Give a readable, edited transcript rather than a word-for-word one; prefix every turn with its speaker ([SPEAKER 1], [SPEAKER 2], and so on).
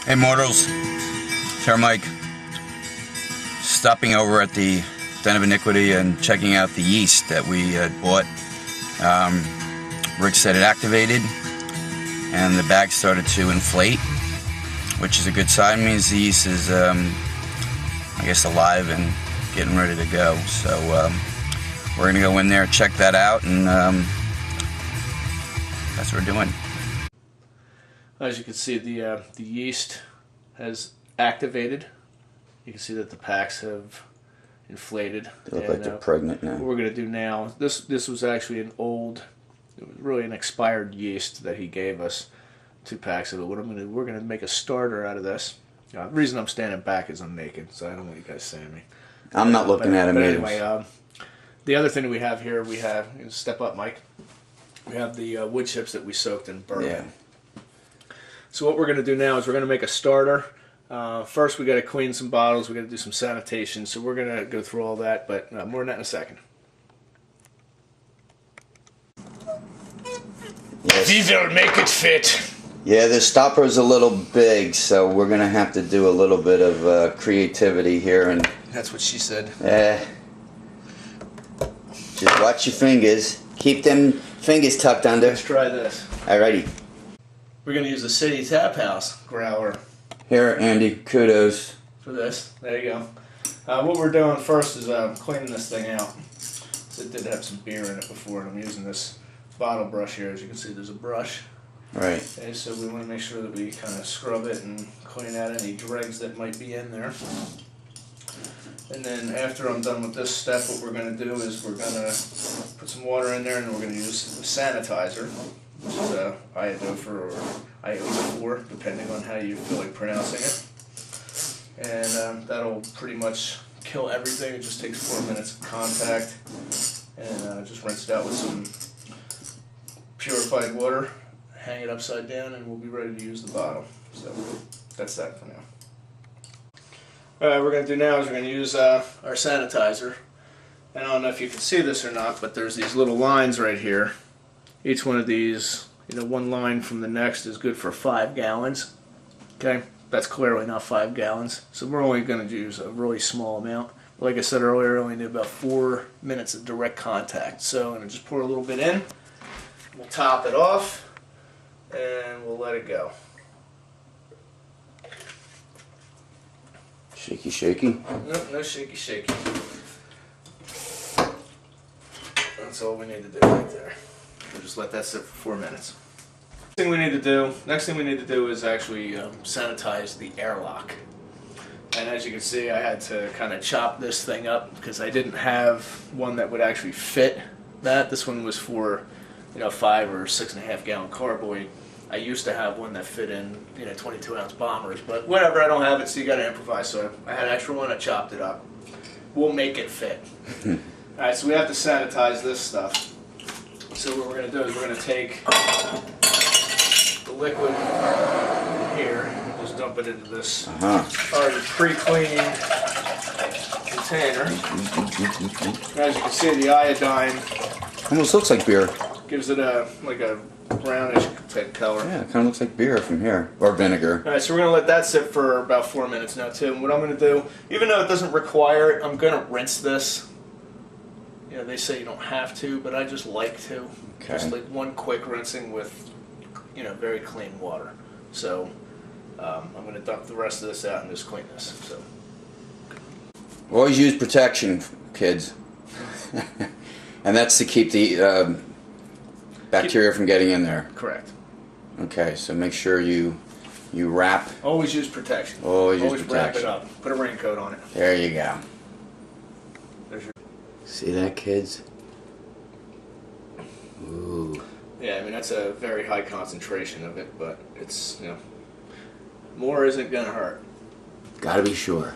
[SPEAKER 1] Hey mortals, Sir Mike, stopping over at the Den of Iniquity and checking out the yeast that we had bought. Rick said it activated and the bag started to inflate, which is a good sign. It means the yeast is, I guess, alive and getting ready to go. So we're going to go in there, check that out, and that's what we're doing.
[SPEAKER 2] As you can see, the yeast has activated. You can see that the packs have inflated.
[SPEAKER 1] They look like they're pregnant now.
[SPEAKER 2] What we're going to do now, this was actually it was really an expired yeast that he gave us, 2 packs of it. What we're going to make a starter out of this. The reason I'm standing back is I'm naked, so I don't want you guys seeing me.
[SPEAKER 1] I'm not looking at him either.
[SPEAKER 2] Anyway, the other thing we have here, step up, Mike. We have the wood chips that we soaked in bourbon.
[SPEAKER 1] Yeah.
[SPEAKER 2] So what we're going to do now is we're going to make a starter. First we got to clean some bottles, we got to do some sanitation, so we're going to go through all that, but more on that in a second.
[SPEAKER 1] Yes.
[SPEAKER 2] We will make it fit.
[SPEAKER 1] Yeah, the stopper's a little big, so we're going to have to do a little bit of creativity here. And
[SPEAKER 2] that's what she said.
[SPEAKER 1] Just watch your fingers. Keep them fingers tucked under.
[SPEAKER 2] Let's try this.
[SPEAKER 1] Alrighty.
[SPEAKER 2] We're going to use the City Tap House growler.
[SPEAKER 1] Here, Andy, kudos.
[SPEAKER 2] For this. There you go. What we're doing first is cleaning this thing out. So it did have some beer in it before, and I'm using this bottle brush here. As you can see, there's a brush.
[SPEAKER 1] Right.
[SPEAKER 2] Okay, so we want to make sure that we kind of scrub it and clean out any dregs that might be in there. And then after I'm done with this step, what we're going to do is we're going to put some water in there, and we're going to use a sanitizer, which is iodophor or iodophor, depending on how you feel like pronouncing it. And that'll pretty much kill everything. It just takes 4 minutes of contact, and just rinse it out with some purified water. Hang it upside down, and we'll be ready to use the bottle. So that's that for now. Alright, what we're going to do now is we're going to use our sanitizer. I don't know if you can see this or not, but there's these little lines right here. Each one of these, one line from the next is good for 5 gallons. Okay, that's clearly not 5 gallons. So we're only going to use a really small amount. Like I said earlier, I only need about 4 minutes of direct contact. So I'm going to just pour a little bit in. We'll top it off. And we'll let it go.
[SPEAKER 1] Shaky, shaky?
[SPEAKER 2] Nope, no shaky, shaky. That's all we need to do right there. We'll just let that sit for 4 minutes. Next thing we need to do is actually sanitize the airlock. And as you can see, I had to kind of chop this thing up because I didn't have one that would actually fit that. This one was for 5 or 6.5 gallon carboy. I used to have one that fit in 22-ounce bombers, but whatever, I don't have it, so you got to improvise. So I had an extra one, I chopped it up. We'll make it fit. Alright, so we have to sanitize this stuff. So what we're going to do is we're going to take the liquid here and just dump it into this already pre-cleaned container. As you can see, the iodine
[SPEAKER 1] almost looks like beer.
[SPEAKER 2] Gives it like a brownish type color.
[SPEAKER 1] Yeah, it kind of looks like beer from here, or vinegar.
[SPEAKER 2] Alright, so we're going to let that sit for about 4 minutes now too. And what I'm going to do, even though it doesn't require it, I'm going to rinse this. They say you don't have to, but I just like to.
[SPEAKER 1] Okay.
[SPEAKER 2] Just like one quick rinsing with, very clean water. So I'm going to dump the rest of this out and just clean this. So
[SPEAKER 1] Always use protection, kids. And that's to keep the bacteria from getting in there.
[SPEAKER 2] Correct.
[SPEAKER 1] Okay, so make sure you wrap.
[SPEAKER 2] Always use protection.
[SPEAKER 1] Always use protection.
[SPEAKER 2] Wrap it up. Put a raincoat on it.
[SPEAKER 1] There you go.
[SPEAKER 2] There's your...
[SPEAKER 1] See that, kids? Ooh.
[SPEAKER 2] Yeah, I mean, that's a very high concentration of it, but it's, more isn't going to hurt.
[SPEAKER 1] Gotta be sure.